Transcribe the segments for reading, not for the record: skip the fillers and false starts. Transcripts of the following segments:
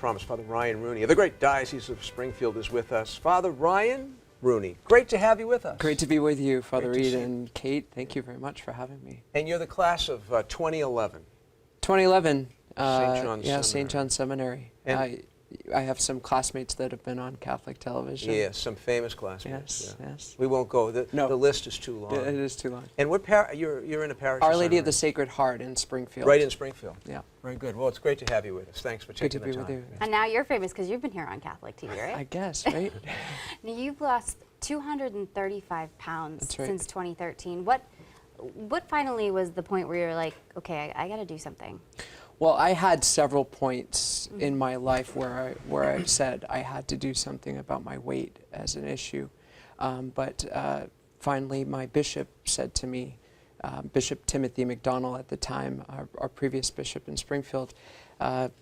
promised, Father Ryan Rooney of the great Diocese of Springfield is with us. Father Ryan Rooney, great to have you with us. Great to be with you, Father Reed and Kate. Thank you very much for having me. And you're the class of 2011. 2011. St. John's Seminary. St. John's Seminary. I have some classmates that have been on Catholic television. Yes, some famous classmates. Yes, yes. We won't go. The list is too long. It is too long. And what you're in a parish? Our Lady of the Sacred Heart in Springfield. Right in Springfield. Yeah. Very good. Well, it's great to have you with us. Thanks for taking the time. Good to be with you. And now you're famous because you've been here on Catholic TV, right? I guess, right? Now you've lost 235 pounds That's right. since 2013. What finally was the point where you're like, okay, I got to do something? Well, I had several points in my life where I said I had to do something about my weight as an issue. But finally, my bishop said to me, Bishop Timothy McDonnell at the time, our previous bishop in Springfield,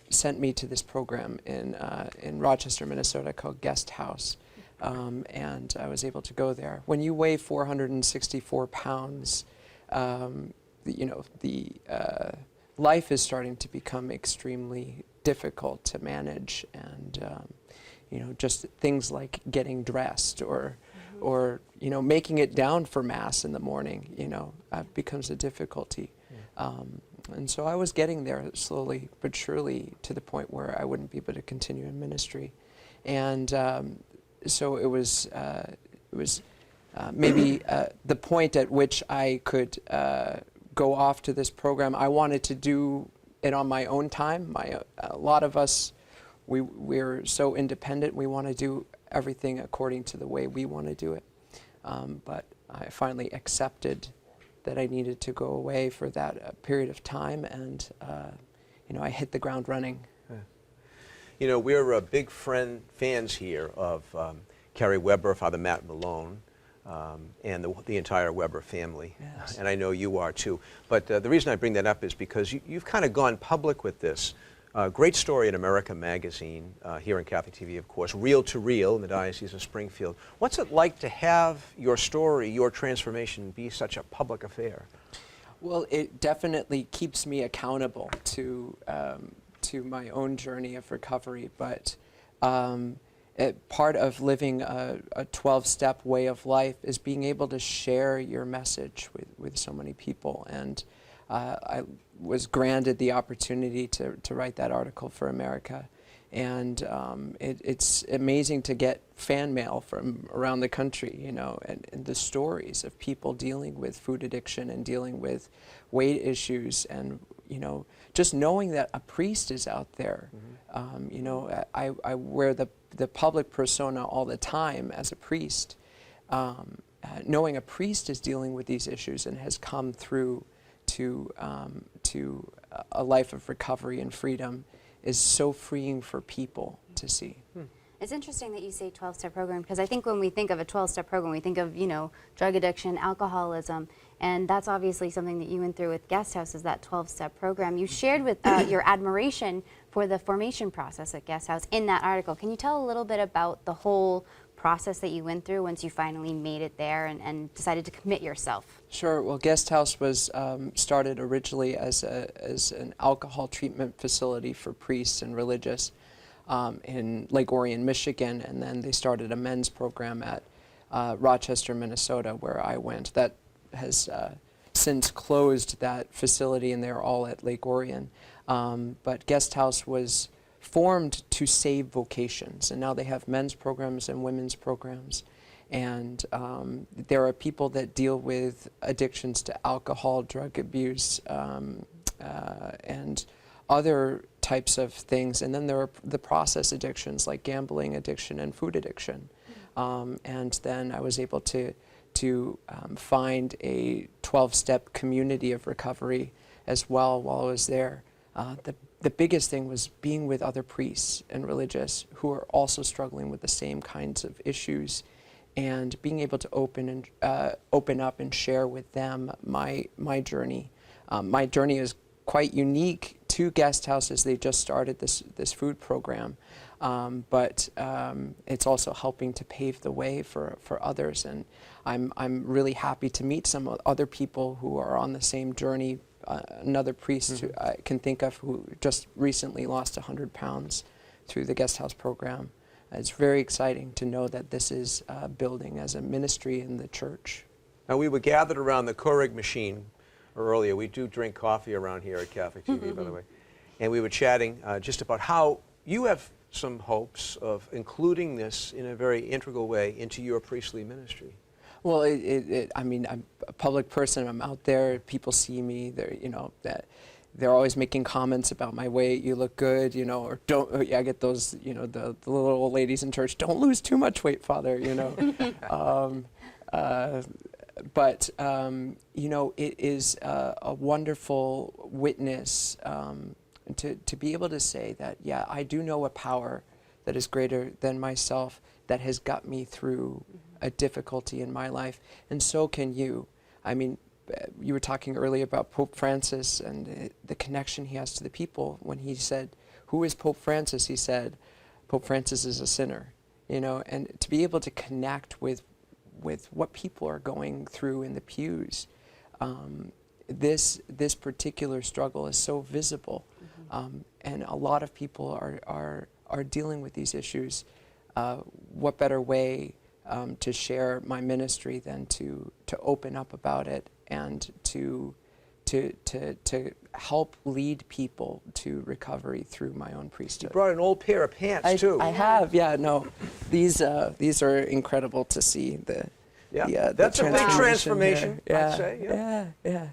sent me to this program in Rochester, Minnesota called Guest House. And I was able to go there. When you weigh 464 pounds, life is starting to become extremely difficult to manage, and just things like getting dressed or making it down for Mass in the morning, becomes a difficulty. And so I was getting there slowly but surely to the point where I wouldn't be able to continue in ministry. And so it was maybe the point at which I could go off to this program. I wanted to do it on my own time. A lot of us, we're so independent. We want to do everything according to the way we want to do it. But I finally accepted that I needed to go away for that period of time, and I hit the ground running. Yeah. We're big fans here of Carrie Weber, Father Matt Malone, and the entire Weber family. Yes. And I know you are too. But the reason I bring that up is because you've kind of gone public with this. Great story in America Magazine, here on Catholic TV, of course, Reel to Reel in the Diocese of Springfield. What's it like to have your story, your transformation, be such a public affair? Well, it definitely keeps me accountable to my own journey of recovery, but part of living a 12-step way of life is being able to share your message with so many people. And I was granted the opportunity to write that article for America. And it's amazing to get fan mail from around the country, and the stories of people dealing with food addiction and dealing with weight issues, and just knowing that a priest is out there. I wear the public persona all the time as a priest. Knowing a priest is dealing with these issues and has come through to a life of recovery and freedom is so freeing for people to see. It's interesting that you say 12-step program, because I think when we think of a 12-step program, we think of, drug addiction, alcoholism, and that's obviously something that you went through with Guest House, is that 12-step program. You shared with your admiration for the formation process at Guest House in that article. Can you tell a little bit about the whole process that you went through once you finally made it there and decided to commit yourself? Sure. Well, Guest House was started originally as an alcohol treatment facility for priests and religious in Lake Orion, Michigan, and then they started a men's program at Rochester, Minnesota, where I went. That has since closed that facility, and they're all at Lake Orion. But Guest House was formed to save vocations, and now they have men's programs and women's programs. And there are people that deal with addictions to alcohol, drug abuse, and other types of things. And then there are the process addictions like gambling addiction and food addiction. And then I was able to find a 12-step community of recovery as well while I was there. The biggest thing was being with other priests and religious who are also struggling with the same kinds of issues, and being able to open up and share with them my journey. My journey is quite unique to Guest House, as they just started this food program, but it's also helping to pave the way for others. And I'm really happy to meet some other people who are on the same journey. Another priest who I can think of who just recently lost 100 pounds through the guest house program. It's very exciting to know that this is building as a ministry in the church. Now, we were gathered around the Keurig machine earlier. We do drink coffee around here at Catholic TV, by the way. And we were chatting just about how you have some hopes of including this in a very integral way into your priestly ministry. Well, I mean, I'm a public person. I'm out there. People see me. They're always making comments about my weight. You look good, you know, or don't. I get those, you know, the little old ladies in church. Don't lose too much weight, Father. You know. But you know, it is a wonderful witness to be able to say that, yeah, I do know a power that is greater than myself that has got me through a difficulty in my life, and so can you. I mean, you were talking earlier about Pope Francis and the connection he has to the people. When he said, "Who is Pope Francis?" he said, "Pope Francis is a sinner." You know, and to be able to connect with what people are going through in the pews, this particular struggle is so visible, and a lot of people are dealing with these issues. What better way to share my ministry than to open up about it and to help lead people to recovery through my own priesthood. You brought an old pair of pants too. I have, yeah. No, these are incredible to see. That's a big transformation, yeah, I'd say. Yeah.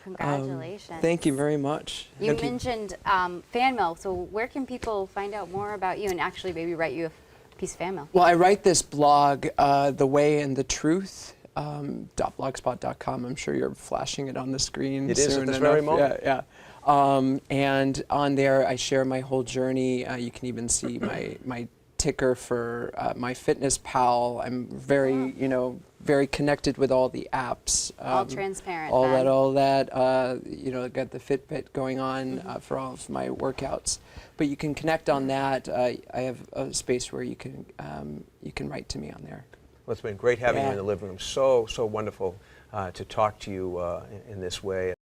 Congratulations. Thank you very much. You mentioned fan mail, so where can people find out more about you and actually maybe write you a piece of fan mail? Well, I write this blog, The Way and the Truth, .blogspot.com. I'm sure you're flashing it on the screen. It is soon at this enough. very moment. Yeah. And on there, I share my whole journey. You can even see my ticker for my Fitness Pal. I'm very, very connected with all the apps. All transparent. All that. Got the Fitbit going on for all of my workouts. But you can connect on that. I have a space where you can write to me on there. Well, it's been great having you Yeah. in the living room. So wonderful to talk to you in this way.